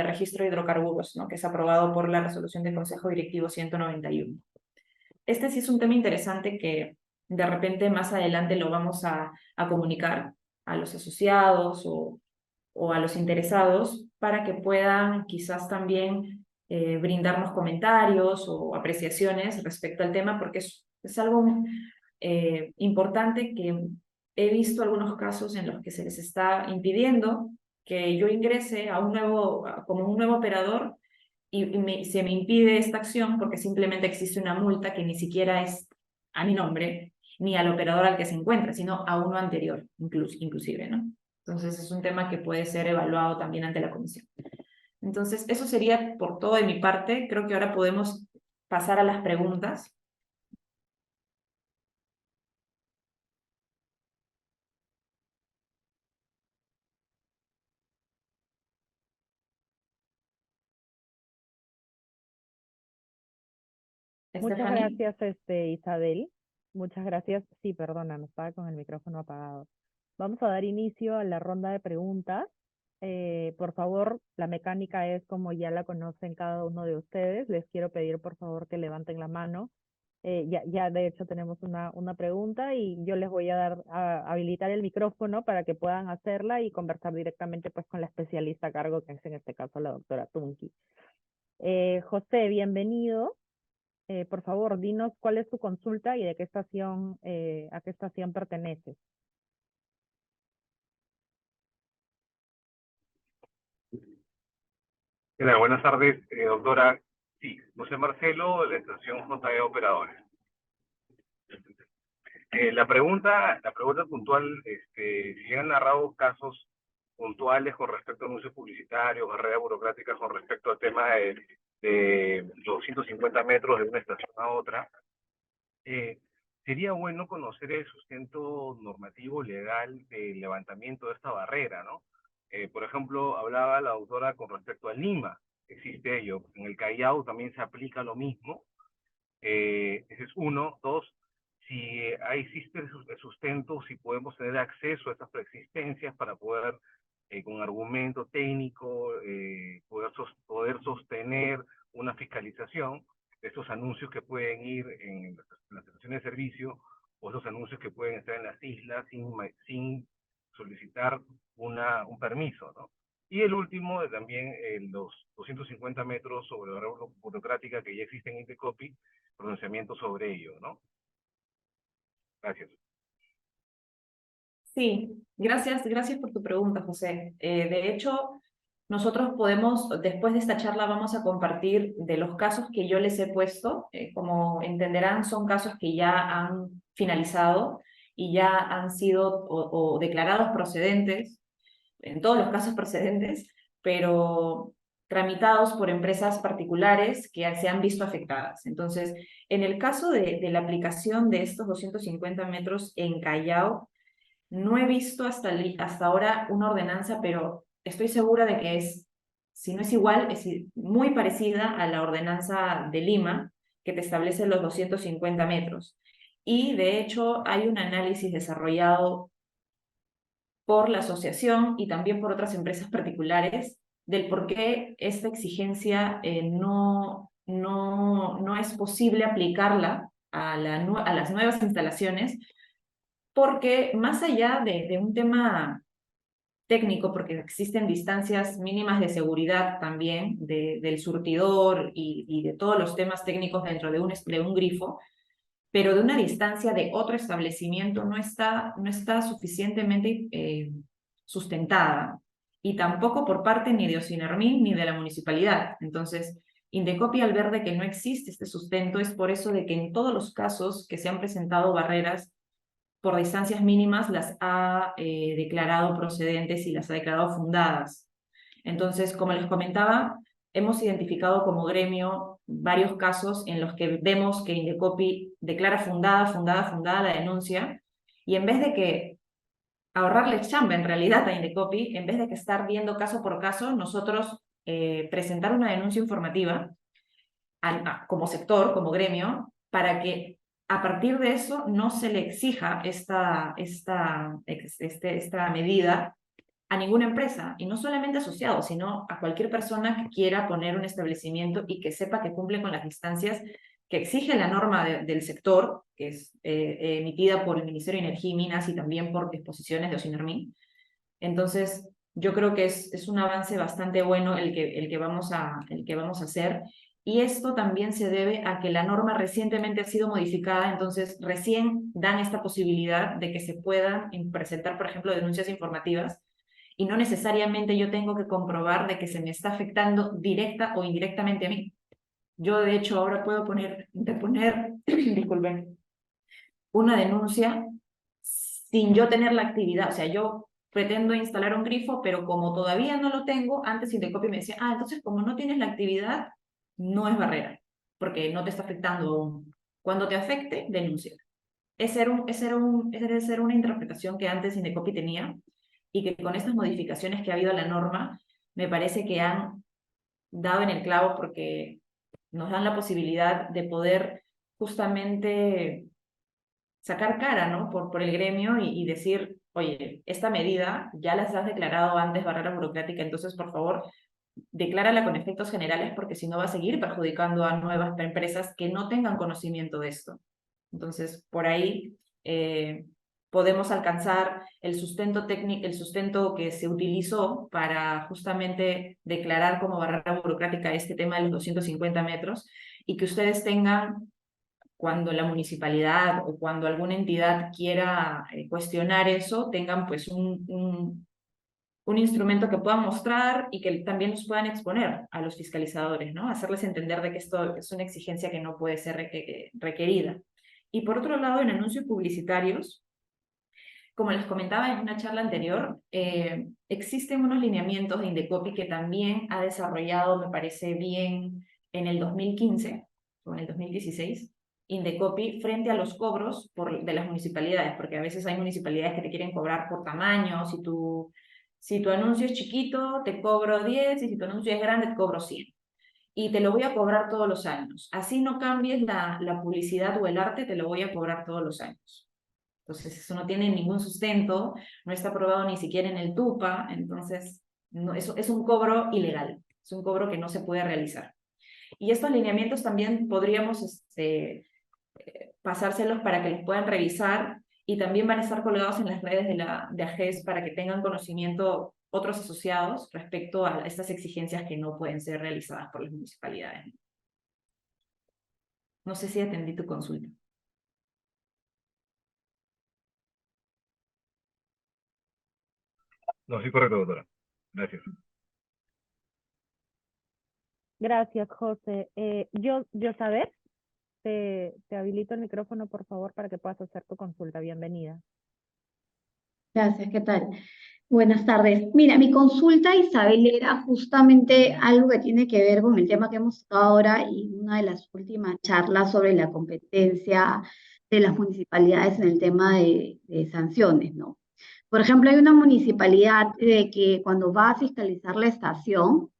Registro de Hidrocarburos, ¿no? Que es aprobado por la Resolución del Consejo Directivo 191. Este sí es un tema interesante que de repente más adelante lo vamos a comunicar a los asociados o a los interesados para que puedan quizás también brindarnos comentarios o apreciaciones respecto al tema, porque es algo importante que he visto algunos casos en los que se les está impidiendo que yo ingrese como un nuevo operador y se me impide esta acción porque simplemente existe una multa que ni siquiera es a mi nombre ni al operador al que se encuentra, sino a uno anterior, inclusive, ¿no? Entonces es un tema que puede ser evaluado también ante la comisión. Entonces, eso sería por todo de mi parte. Creo que ahora podemos pasar a las preguntas. Muchas Stephanie. gracias, Isabel. Muchas gracias. Sí, perdona, me estaba con el micrófono apagado. Vamos a dar inicio a la ronda de preguntas. Por favor, la mecánica es como ya la conocen cada uno de ustedes. Les quiero pedir, por favor, que levanten la mano. Ya de hecho tenemos una pregunta y yo les voy a habilitar el micrófono para que puedan hacerla y conversar directamente pues con la especialista a cargo, que es en este caso la doctora Tunki. José, bienvenido. Por favor, dinos cuál es tu consulta y de qué estación, a qué estación pertenece. Buenas tardes, doctora. Sí, José Marcelo, de la estación JE Operadores. La pregunta puntual, si han narrado casos puntuales con respecto a anuncios publicitarios, barreras burocráticas con respecto al tema de los 150 metros de una estación a otra, sería bueno conocer el sustento normativo legal del levantamiento de esta barrera, ¿no? Por ejemplo, hablaba la autora con respecto a Lima, existe ello. En el Callao también se aplica lo mismo. Ese es uno. Dos, si existe el sustento, si podemos tener acceso a estas preexistencias para poder, con argumento técnico, poder sostener una fiscalización de estos anuncios que pueden ir en las estaciones de servicio o esos anuncios que pueden estar en las islas sin solicitar un permiso, ¿no? Y el último, también los 250 metros sobre la red burocrática que ya existe en Indecopi, pronunciamiento sobre ello, ¿no? Gracias. Sí, gracias por tu pregunta, José. De hecho, nosotros podemos, después de esta charla, vamos a compartir de los casos que yo les he puesto. Como entenderán, son casos que ya han finalizado y ya han sido o declarados procedentes, en todos los casos procedentes, pero tramitados por empresas particulares que se han visto afectadas. Entonces, en el caso de la aplicación de estos 250 metros en Callao, no he visto hasta ahora una ordenanza, pero estoy segura de que es, si no es igual, es muy parecida a la ordenanza de Lima, que te establece los 250 metros. Y de hecho hay un análisis desarrollado por la asociación y también por otras empresas particulares del por qué esta exigencia no es posible aplicarla a las nuevas instalaciones, porque más allá de un tema técnico, porque existen distancias mínimas de seguridad también del surtidor y de todos los temas técnicos dentro de un grifo, pero de una distancia de otro establecimiento no está suficientemente sustentada, y tampoco por parte ni de Ocinermin ni de la municipalidad. Entonces, Indecopi, al ver de que no existe este sustento, es por eso de que en todos los casos que se han presentado barreras por distancias mínimas las ha declarado procedentes y las ha declarado fundadas. Entonces, como les comentaba, hemos identificado como gremio varios casos en los que vemos que Indecopi declara fundada la denuncia, y en vez de que ahorrarle chamba en realidad a Indecopi, en vez de que estar viendo caso por caso, nosotros presentar una denuncia informativa como sector, como gremio, para que a partir de eso no se le exija esta medida a ninguna empresa, y no solamente asociados, sino a cualquier persona que quiera poner un establecimiento y que sepa que cumple con las distancias que exige la norma del sector, que es emitida por el Ministerio de Energía y Minas y también por disposiciones de Ocinermin. Entonces, yo creo que es un avance bastante bueno el que vamos a hacer, y esto también se debe a que la norma recientemente ha sido modificada. Entonces recién dan esta posibilidad de que se puedan presentar, por ejemplo, denuncias informativas, y no necesariamente yo tengo que comprobar de que se me está afectando directa o indirectamente a mí. Yo, de hecho, ahora puedo deponer disculpen, una denuncia sin yo tener la actividad. O sea, yo pretendo instalar un grifo, pero como todavía no lo tengo, antes Indecopi me decía, entonces como no tienes la actividad, no es barrera, porque no te está afectando aún. Cuando te afecte, denuncia. Esa debe ser una interpretación que antes Indecopi tenía, y que con estas modificaciones que ha habido a la norma, me parece que han dado en el clavo, porque nos dan la posibilidad de poder justamente sacar cara, ¿no? Por el gremio y decir, oye, esta medida ya las has declarado antes barrera burocrática, entonces por favor, declárala con efectos generales porque si no va a seguir perjudicando a nuevas empresas que no tengan conocimiento de esto. Entonces, por ahí podemos alcanzar el sustento técnico, el sustento que se utilizó para justamente declarar como barrera burocrática este tema de los 250 metros y que ustedes tengan, cuando la municipalidad o cuando alguna entidad quiera cuestionar eso, tengan pues un instrumento que puedan mostrar y que también nos puedan exponer a los fiscalizadores, ¿no? Hacerles entender de que esto es una exigencia que no puede ser requerida. Y por otro lado, en anuncios publicitarios, como les comentaba en una charla anterior, existen unos lineamientos de Indecopi que también ha desarrollado, me parece bien, en el 2015 o en el 2016, Indecopi frente a los cobros de las municipalidades, porque a veces hay municipalidades que te quieren cobrar por tamaño, si tu anuncio es chiquito, te cobro 10, y si tu anuncio es grande, te cobro 100. Y te lo voy a cobrar todos los años. Así no cambies la publicidad o el arte, te lo voy a cobrar todos los años. Entonces, eso no tiene ningún sustento, no está aprobado ni siquiera en el TUPA, entonces no, eso es un cobro ilegal, es un cobro que no se puede realizar. Y estos lineamientos también podríamos pasárselos para que los puedan revisar y también van a estar colgados en las redes de AGES para que tengan conocimiento otros asociados respecto a estas exigencias que no pueden ser realizadas por las municipalidades. No sé si atendí tu consulta. No, sí, correcto, doctora. Gracias. Gracias, José. Yo saber, te habilito el micrófono, por favor, para que puedas hacer tu consulta. Bienvenida. Gracias, ¿qué tal? Buenas tardes. Mira, mi consulta, Isabel, era justamente algo que tiene que ver con el tema que hemos tocado ahora y una de las últimas charlas sobre la competencia de las municipalidades en el tema de sanciones, ¿no? Por ejemplo, hay una municipalidad que cuando va a fiscalizar la estación,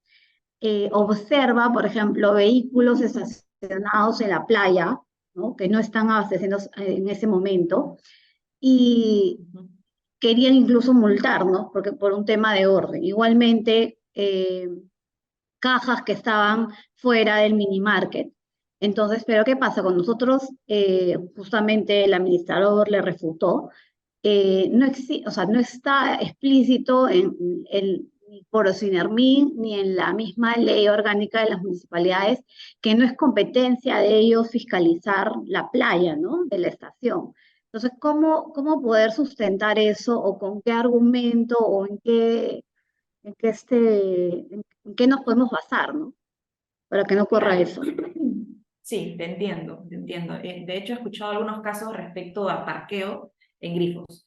observa, por ejemplo, vehículos estacionados en la playa, ¿no? Que no están abasteciendo en ese momento y querían incluso multarnos, porque por un tema de orden. Igualmente, cajas que estaban fuera del mini market. Entonces, pero ¿qué pasa? Con nosotros, justamente el administrador le refutó, o sea, no está explícito en ni por Sinermin ni en la misma ley orgánica de las municipalidades que no es competencia de ellos fiscalizar la playa, ¿no? De la estación. Entonces, ¿cómo poder sustentar eso o con qué argumento o en qué nos podemos basar, ¿no? Para que no ocurra Claro. eso. Sí, te entiendo, te entiendo. De hecho, he escuchado algunos casos respecto a parqueo en grifos.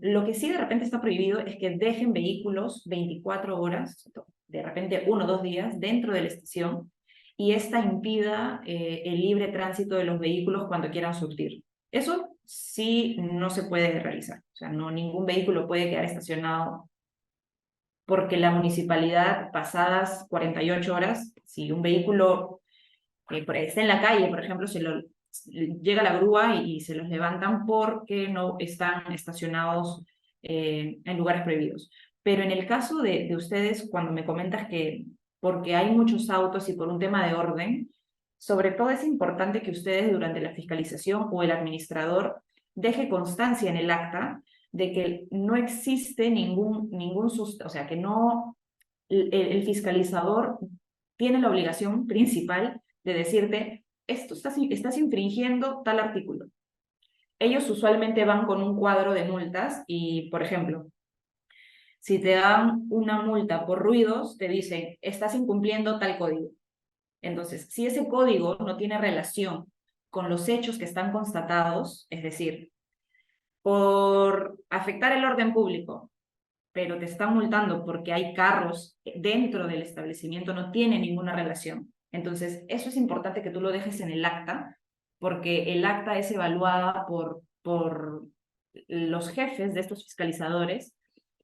Lo que sí de repente está prohibido es que dejen vehículos 24 horas, de repente 1 o 2 días, dentro de la estación y esta impida el libre tránsito de los vehículos cuando quieran surtir. Eso sí no se puede realizar. O sea, no, ningún vehículo puede quedar estacionado porque la municipalidad, pasadas 48 horas, si un vehículo está en la calle, por ejemplo, llega la grúa y se los levantan porque no están estacionados en lugares prohibidos. Pero en el caso de ustedes, cuando me comentas que porque hay muchos autos y por un tema de orden, sobre todo es importante que ustedes durante la fiscalización o el administrador deje constancia en el acta de que no existe o sea, que no, el fiscalizador tiene la obligación principal de decirte, estás infringiendo tal artículo. Ellos usualmente van con un cuadro de multas y, por ejemplo, si te dan una multa por ruidos, te dicen, estás incumpliendo tal código. Entonces, si ese código no tiene relación con los hechos que están constatados, es decir, por afectar el orden público, pero te están multando porque hay carros dentro del establecimiento, no tiene ninguna relación. Entonces, eso es importante que tú lo dejes en el acta, porque el acta es evaluada por los jefes de estos fiscalizadores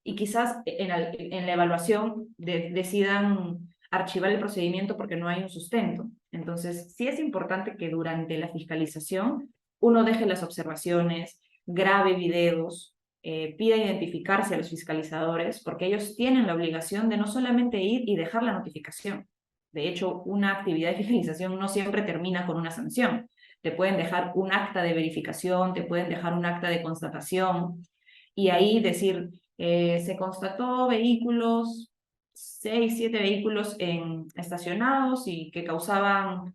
y quizás en la evaluación decidan archivar el procedimiento porque no hay un sustento. Entonces, Entonces, sí es importante que durante la fiscalización uno deje las observaciones, grabe videos, pida identificarse a los fiscalizadores, porque ellos tienen la obligación de no solamente ir y dejar la notificación. De hecho, una actividad de fiscalización no siempre termina con una sanción. Te pueden dejar un acta de verificación, te pueden dejar un acta de constatación, y ahí decir, se constató vehículos, 6, 7 vehículos estacionados y que causaban,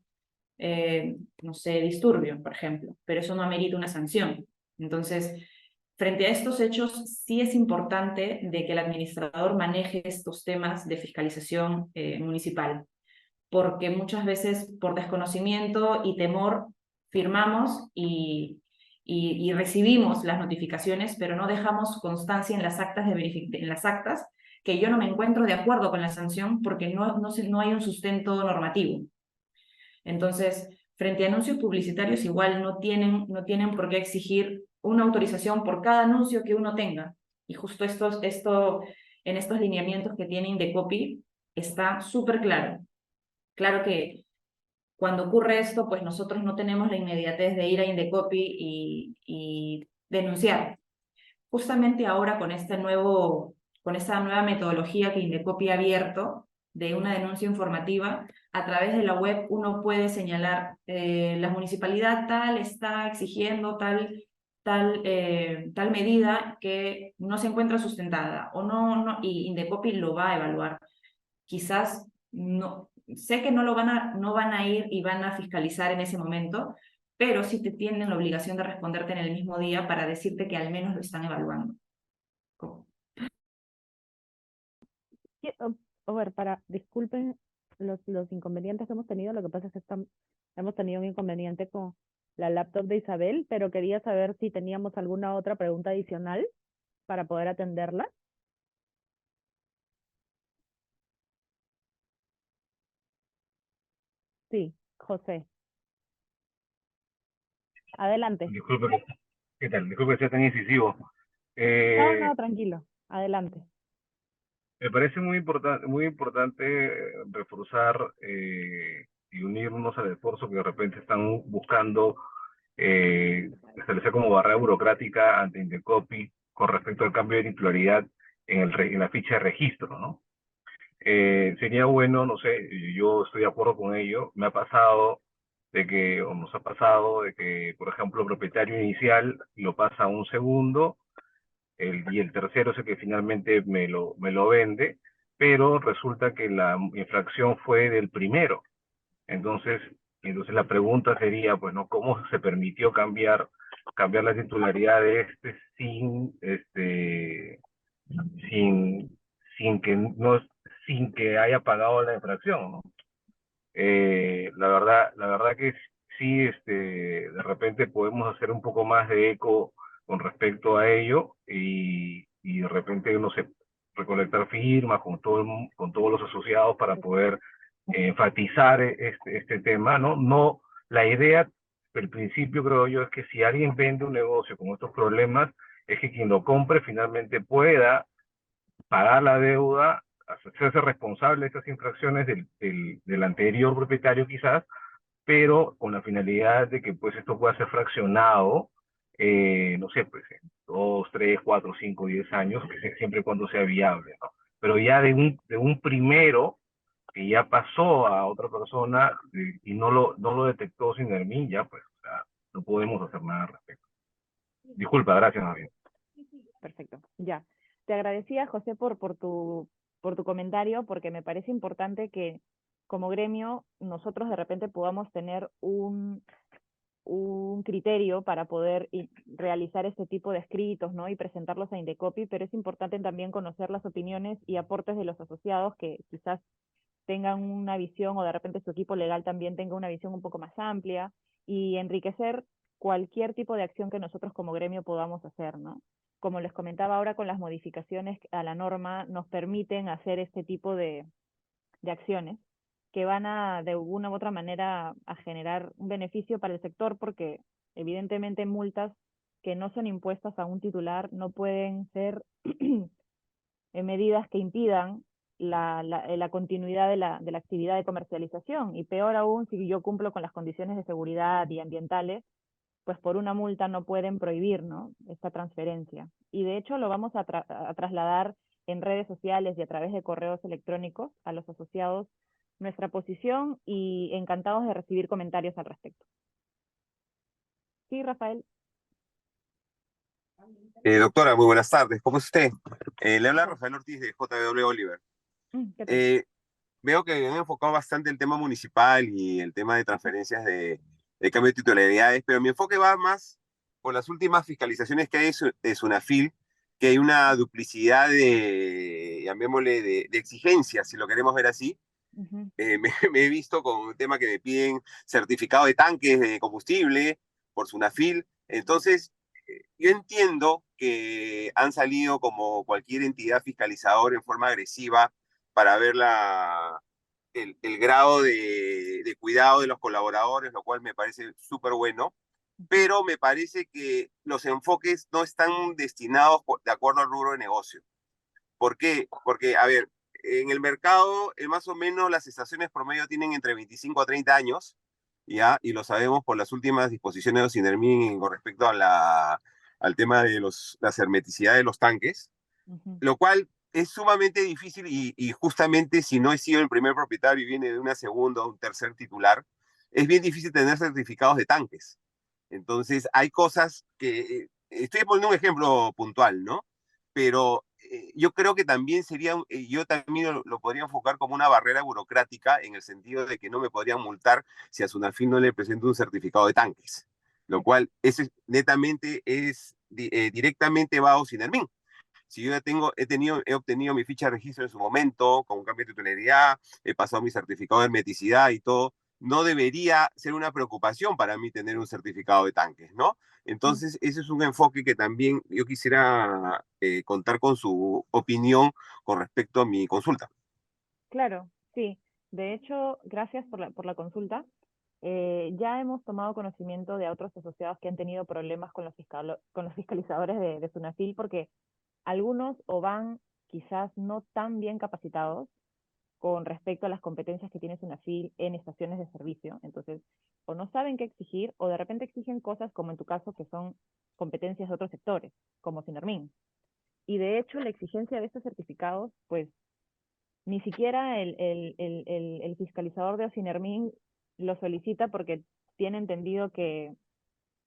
no sé, disturbio, por ejemplo, pero eso no amerita una sanción. Entonces, frente a estos hechos, sí es importante de que el administrador maneje estos temas de fiscalización municipal, porque muchas veces por desconocimiento y temor firmamos y recibimos las notificaciones, pero no dejamos constancia en las actas, en las actas que yo no me encuentro de acuerdo con la sanción porque no hay un sustento normativo. Entonces, frente a anuncios publicitarios, igual no tienen por qué exigir una autorización por cada anuncio que uno tenga. Y justo en estos lineamientos que tiene Indecopi está súper claro. Claro que cuando ocurre esto, pues nosotros no tenemos la inmediatez de ir a Indecopi y denunciar. Justamente ahora con esta nueva metodología que Indecopi ha abierto de una denuncia informativa, a través de la web uno puede señalar la municipalidad tal está exigiendo tal medida que no se encuentra sustentada o no, y Indecopi lo va a evaluar. Quizás no, sé que no van a ir y van a fiscalizar en ese momento, pero sí te tienen la obligación de responderte en el mismo día para decirte que al menos lo están evaluando. ¿Cómo? A ver, disculpen los inconvenientes que hemos tenido, lo que pasa es que hemos tenido un inconveniente con la laptop de Isabel, pero quería saber si teníamos alguna otra pregunta adicional para poder atenderla. Sí, José. Adelante. Disculpe, ¿qué tal? Disculpe que sea tan incisivo. No, tranquilo. Adelante. Me parece muy importante reforzar y unirnos al esfuerzo que de repente están buscando establecer como barrera burocrática ante Indecopi con respecto al cambio de titularidad en la ficha de registro, ¿no? Sería bueno, no sé, yo estoy de acuerdo con ello. Me ha pasado o nos ha pasado de que, por ejemplo, el propietario inicial lo pasa a un segundo y el tercero es el que finalmente me lo vende, pero resulta que la infracción fue del primero. Entonces, la pregunta sería, pues, ¿no? ¿Cómo se permitió cambiar la titularidad de sin, sin que no, sin que haya pagado la infracción, ¿no? La verdad que sí, de repente podemos hacer un poco más de eco con respecto a ello y de repente, no sé, recolectar firmas con todos los asociados para poder enfatizar este tema, ¿no? No, la idea, el principio creo yo es que si alguien vende un negocio con estos problemas, es que quien lo compre finalmente pueda pagar la deuda, hacerse responsable de estas infracciones del anterior propietario quizás, pero con la finalidad de que pues esto pueda ser fraccionado, no sé, pues en 2, 3, 4, 5, 10 años, siempre y cuando sea viable, ¿no? Pero ya de un primero que ya pasó a otra persona y no lo detectó sin el ya pues o sea, no podemos hacer nada al respecto. Disculpa, gracias, más bien. Perfecto, ya. Te agradecía, José, por tu comentario, porque me parece importante que como gremio nosotros de repente podamos tener un criterio para poder realizar este tipo de escritos, ¿no? Y presentarlos a Indecopi, pero es importante también conocer las opiniones y aportes de los asociados que quizás tengan una visión o de repente su equipo legal también tenga una visión un poco más amplia y enriquecer cualquier tipo de acción que nosotros como gremio podamos hacer, ¿no? Como les comentaba ahora, con las modificaciones a la norma nos permiten hacer este tipo de acciones que van de alguna u otra manera a generar un beneficio para el sector porque evidentemente multas que no son impuestas a un titular no pueden ser medidas que impidan la continuidad de la actividad de comercialización. Y peor aún, si yo cumplo con las condiciones de seguridad y ambientales, pues por una multa no pueden prohibir, ¿no?, esta transferencia. Y de hecho lo vamos a trasladar en redes sociales y a través de correos electrónicos a los asociados nuestra posición y encantados de recibir comentarios al respecto. Sí, Rafael. Doctora, muy buenas tardes. ¿Cómo es usted? Le habla Rafael Ortiz de JW Oliver. ¿Qué tal? Veo que han enfocado bastante el tema municipal y el tema de transferencias de cambio de titularidades, pero mi enfoque va más por las últimas fiscalizaciones que hay de Sunafil, que hay una duplicidad llamémosle, de exigencias, si lo queremos ver así. Ujú. Me he visto con un tema que me piden certificado de tanques de combustible por Sunafil. Entonces, yo entiendo que han salido como cualquier entidad fiscalizadora en forma agresiva para ver el grado de cuidado de los colaboradores, lo cual me parece súper bueno, pero me parece que los enfoques no están destinados de acuerdo al rubro de negocio. ¿Por qué? Porque, a ver, en el mercado, más o menos las estaciones promedio tienen entre 25 a 30 años, ¿ya? Y lo sabemos por las últimas disposiciones de Ocinermin con respecto al tema de la hermeticidad de los tanques, Ujú. lo cual es sumamente difícil y justamente si no he sido el primer propietario y viene de una segunda o un tercer titular, es bien difícil tener certificados de tanques. Entonces, hay cosas que, estoy poniendo un ejemplo puntual, ¿no? Pero yo creo que también sería, yo también lo podría enfocar como una barrera burocrática en el sentido de que no me podrían multar si a Sunafil no le presento un certificado de tanques, lo cual ese netamente directamente va a Ocinermin. Si yo ya he obtenido mi ficha de registro en su momento, con un cambio de titularidad, he pasado mi certificado de hermeticidad y todo, no debería ser una preocupación para mí tener un certificado de tanques, ¿no? Entonces, ese es un enfoque que también yo quisiera contar con su opinión con respecto a mi consulta. Claro, sí. De hecho, gracias por la consulta. Ya hemos tomado conocimiento de otros asociados que han tenido problemas con los fiscalizadores de Sunafil, porque algunos o van quizás no tan bien capacitados con respecto a las competencias que tiene Sunafil en estaciones de servicio. Entonces, o no saben qué exigir, o de repente exigen cosas como en tu caso, que son competencias de otros sectores, como Sinermin. Y de hecho, la exigencia de estos certificados, pues ni siquiera el fiscalizador de Ocinermin lo solicita porque tiene entendido que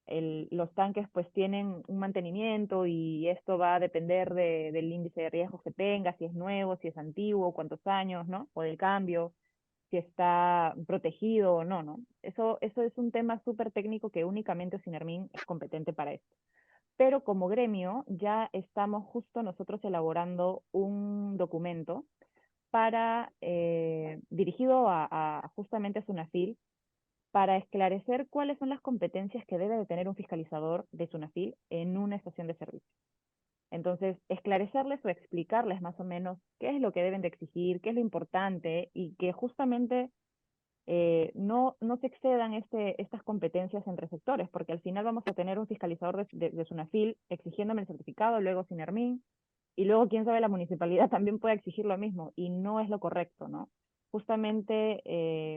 los tanques pues tienen un mantenimiento y esto va a depender del índice de riesgos que tenga, si es nuevo, si es antiguo, cuántos años, ¿no? O del cambio, si está protegido o no, ¿no? Eso es un tema súper técnico que únicamente Ocinermin es competente para esto. Pero como gremio ya estamos justo nosotros elaborando un documento dirigido justamente a Sunafil, para esclarecer cuáles son las competencias que debe de tener un fiscalizador de Sunafil en una estación de servicio. Entonces, esclarecerles o explicarles más o menos qué es lo que deben de exigir, qué es lo importante y que justamente no se excedan estas competencias entre sectores, porque al final vamos a tener un fiscalizador de Sunafil exigiéndome el certificado, luego Sinermin, y luego, quién sabe, la municipalidad también puede exigir lo mismo, y no es lo correcto, ¿no? Justamente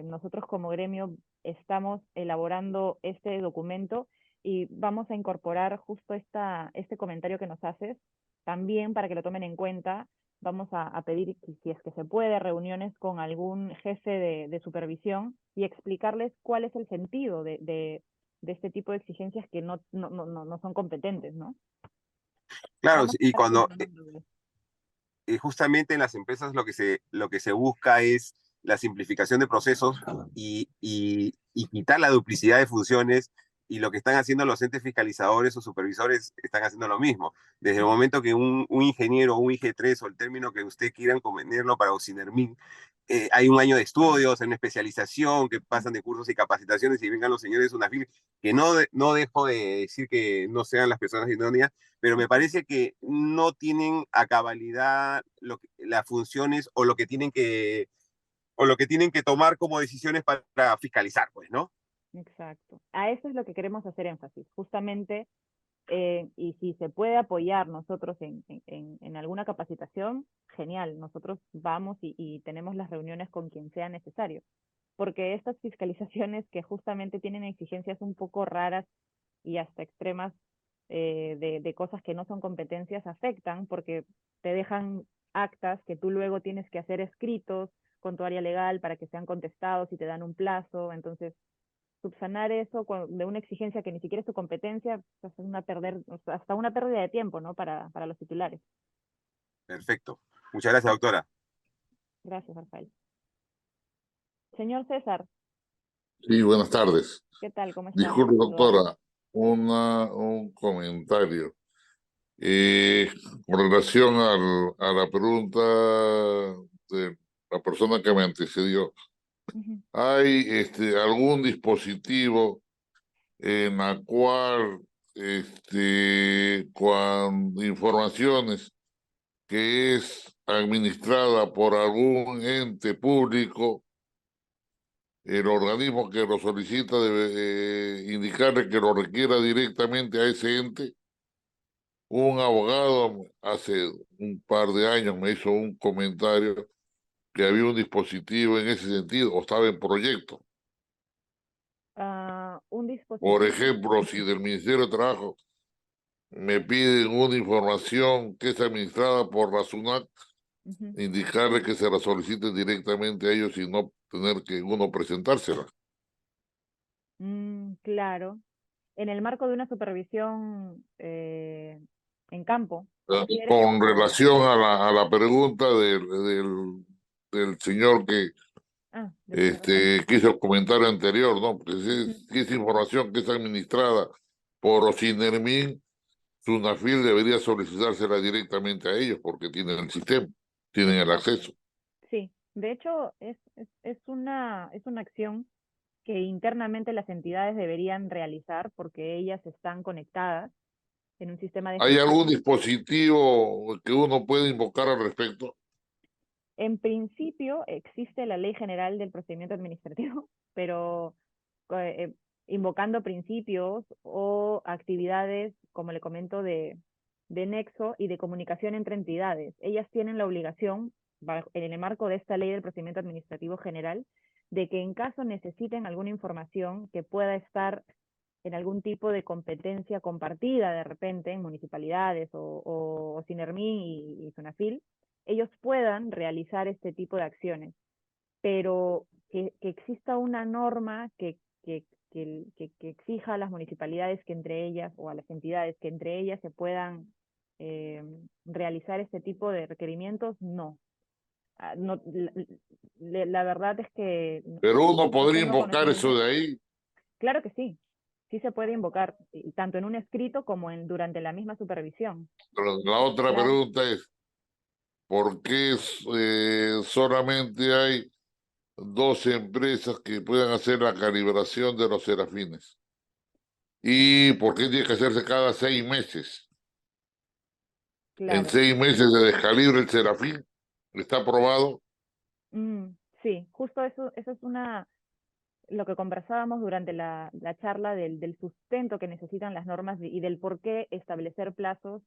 nosotros como gremio estamos elaborando este documento y vamos a incorporar justo este comentario que nos haces, también para que lo tomen en cuenta. Vamos a pedir, si es que se puede, reuniones con algún jefe de supervisión y explicarles cuál es el sentido de este tipo de exigencias que no son competentes, ¿no? Claro, Vamos a y estar cuando informando. justamente en las empresas lo que se busca es la simplificación de procesos y quitar la duplicidad de funciones, y lo que están haciendo los entes fiscalizadores o supervisores están haciendo lo mismo. Desde el momento que un ingeniero, un IG3 o el término que usted quieran convenirlo para Ocinermin, hay un año de estudios, hay una especialización, que pasan de cursos y capacitaciones, y vengan los señores de UNAFIL, que no dejo de decir que no sean las personas idóneas, pero me parece que no tienen a cabalidad las funciones o lo que tienen que tomar como decisiones para fiscalizar, pues, ¿no? Exacto. A eso es lo que queremos hacer énfasis, justamente Y si se puede apoyar nosotros en alguna capacitación, genial, nosotros vamos y tenemos las reuniones con quien sea necesario, porque estas fiscalizaciones que justamente tienen exigencias un poco raras y hasta extremas de cosas que no son competencias afectan, porque te dejan actas que tú luego tienes que hacer escritos con tu área legal para que sean contestados y te dan un plazo. Entonces, subsanar eso de una exigencia que ni siquiera es tu competencia, pues, es hasta una pérdida de tiempo, ¿no? Para los titulares. Perfecto. Muchas gracias, doctora. Gracias, Rafael. Señor César, Sí, buenas tardes. ¿qué tal? ¿Cómo está? Disculpe, Saludarlo. doctora, un comentario. Eh, con relación a la pregunta de la persona que me antecedió, Ujú. ¿hay algún dispositivo en la cual con informaciones que es administrada por algún ente público, el organismo que lo solicita debe indicarle que lo requiera directamente a ese ente? Un abogado hace un par de años me hizo un comentario que había un dispositivo en ese sentido, o estaba en proyecto. Un Por dispositivo. ejemplo, si del Ministerio de Trabajo me piden una información que es administrada por la SUNAT, Ujú. indicarle que se la solicite directamente a ellos y no tener que uno presentársela. Claro. En el marco de una supervisión en campo, ¿te refieres? Con O... relación a la pregunta del señor del señor Rafael. que hizo el comentario anterior, ¿no? Porque Ujú. si es información que es administrada por Ocinermin, Sunafil debería solicitársela directamente a ellos porque tienen el sistema, tienen el Exacto. acceso. Sí, de hecho es una acción que internamente las entidades deberían realizar porque ellas están conectadas en un sistema de ¿Hay algún gestión. dispositivo que uno pueda invocar al respecto? En principio existe la Ley General del Procedimiento Administrativo, pero eh, invocando principios o actividades, como le comento, de nexo y de comunicación entre entidades. Ellas tienen la obligación, en el marco de esta Ley del Procedimiento Administrativo General, de que en caso necesiten alguna información que pueda estar en algún tipo de competencia compartida de repente en municipalidades o Sinermin y Sunafil, ellos puedan realizar este tipo de acciones, pero que exista una norma que exija a las municipalidades que entre ellas, o a las entidades que entre ellas se puedan realizar este tipo de requerimientos, no. No la verdad es que Pero uno no podría tengo invocar eso conocimiento. de ahí. Claro que sí, sí se puede invocar, tanto en un escrito como durante la misma supervisión. Pero la otra Claro. pregunta es, ¿por qué solamente hay 12 empresas que puedan hacer la calibración de los serafines? ¿Y por qué tiene que hacerse cada 6 meses? En Claro. 6 meses se descalibra el serafín. ¿Está aprobado? Sí, justo eso es lo que conversábamos durante la charla del sustento que necesitan las normas y del por qué establecer plazos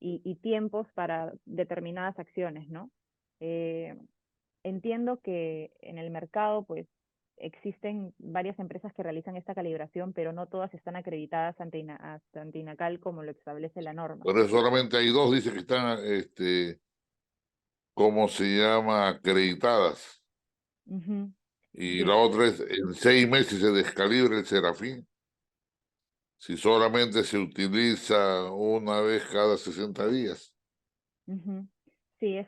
y tiempos para determinadas acciones, ¿no? Eh, Entiendo que en el mercado, pues, existen varias empresas que realizan esta calibración, pero no todas están acreditadas ante INACAL como lo establece la norma. Pero solamente hay dos, dice que están, ¿cómo se llama? Acreditadas. Ujú. Y la Sí. otra es, en 6 meses se descalibra el serafín. Si solamente se utiliza una vez cada 60 días. Ujú. Sí, es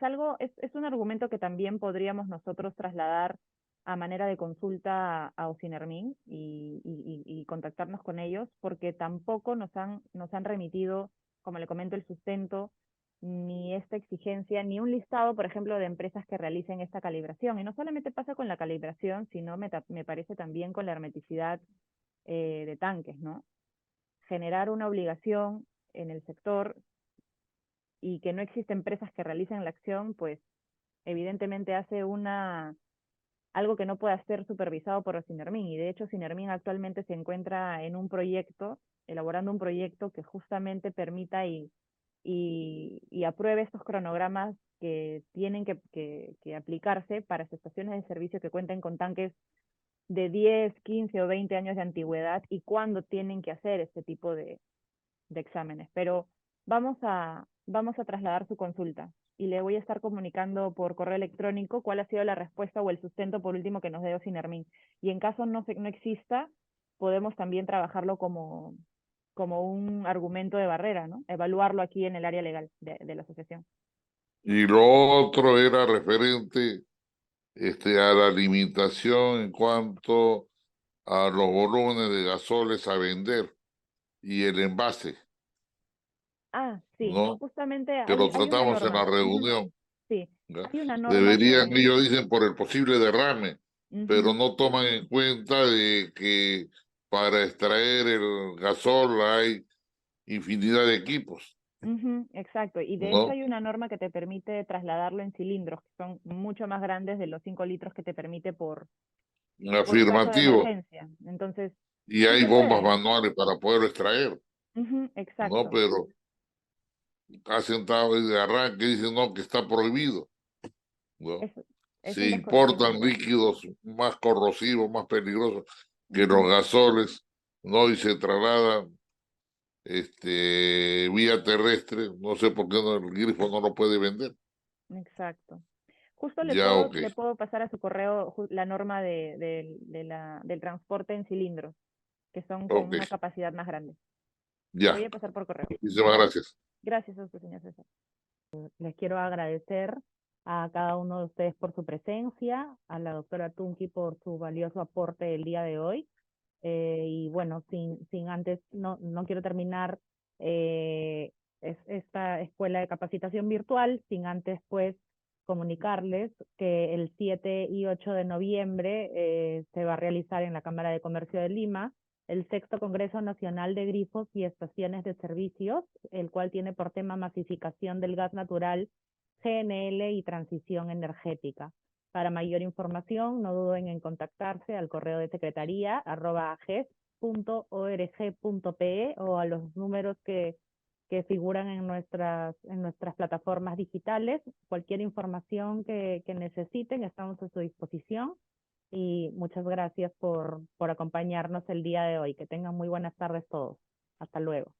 un argumento que también podríamos nosotros trasladar a manera de consulta a Ocinermin y contactarnos con ellos, porque tampoco nos han remitido, como le comento, el sustento, ni esta exigencia, ni un listado, por ejemplo, de empresas que realicen esta calibración. Y no solamente pasa con la calibración, sino me parece también con la hermeticidad de tanques, ¿no? Generar una obligación en el sector y que no existen empresas que realicen la acción, pues evidentemente algo que no pueda ser supervisado por Sinermin. Y de hecho, Sinermin actualmente se encuentra en un proyecto, elaborando un proyecto que justamente permita y apruebe estos cronogramas que tienen que aplicarse para estaciones de servicio que cuenten con tanques de 10, 15 o 20 años de antigüedad y cuándo tienen que hacer este tipo de exámenes. Pero vamos a trasladar su consulta y le voy a estar comunicando por correo electrónico cuál ha sido la respuesta o el sustento por último que nos dio Sinermin. Y en caso no exista, podemos también trabajarlo como un argumento de barrera, ¿no? Evaluarlo aquí en el área legal de la asociación. Y lo otro era referente a la limitación en cuanto a los volúmenes de gasoles a vender y el envase, Ah, sí, ¿no? justamente Que lo hay una tratamos en la norma. Ujú, reunión. sí, ¿Ya? hay una norma Deberían, que... ellos dicen, por el posible derrame, pero ujú, no toman en cuenta de que para extraer el gasol hay infinidad de equipos, ujú, exacto, y de hecho ¿no? hay una norma que te permite trasladarlo en cilindros, que son mucho más grandes de los 5 litros que te permite por un caso de Afirmativo. emergencia. Entonces, Y sí hay se bombas puede. manuales para poderlo extraer, Ujú, ¿no? exacto. Pero hacen de arranque y dicen, no, que está prohibido, ¿no? Eso, Se eso les importan corresponde. líquidos más corrosivos, más peligrosos que los Ujú, gasoles, ¿no? Y se trasladan vía terrestre, no sé por qué el grifo no lo puede vender. exacto. Justo Ya, ok, le puedo pasar a su correo la norma del transporte en cilindros, que son con ok, una capacidad más grande. Le ya. voy a pasar por correo. Muchísimas gracias. Gracias a usted, señor César. Les quiero agradecer a cada uno de ustedes por su presencia, a la doctora Tunki por su valioso aporte el día de hoy. Y bueno, sin antes, no quiero terminar esta escuela de capacitación virtual sin antes pues comunicarles que el 7 y 8 de noviembre se va a realizar en la Cámara de Comercio de Lima el sexto Congreso Nacional de Grifos y Estaciones de Servicios, el cual tiene por tema masificación del gas natural, GNL y transición energética. Para mayor información, no duden en contactarse al correo de secretaría @ages.org.pe o a los números que figuran en nuestras plataformas digitales. Cualquier información que necesiten, estamos a su disposición. Y muchas gracias por acompañarnos el día de hoy. Que tengan muy buenas tardes todos. Hasta luego.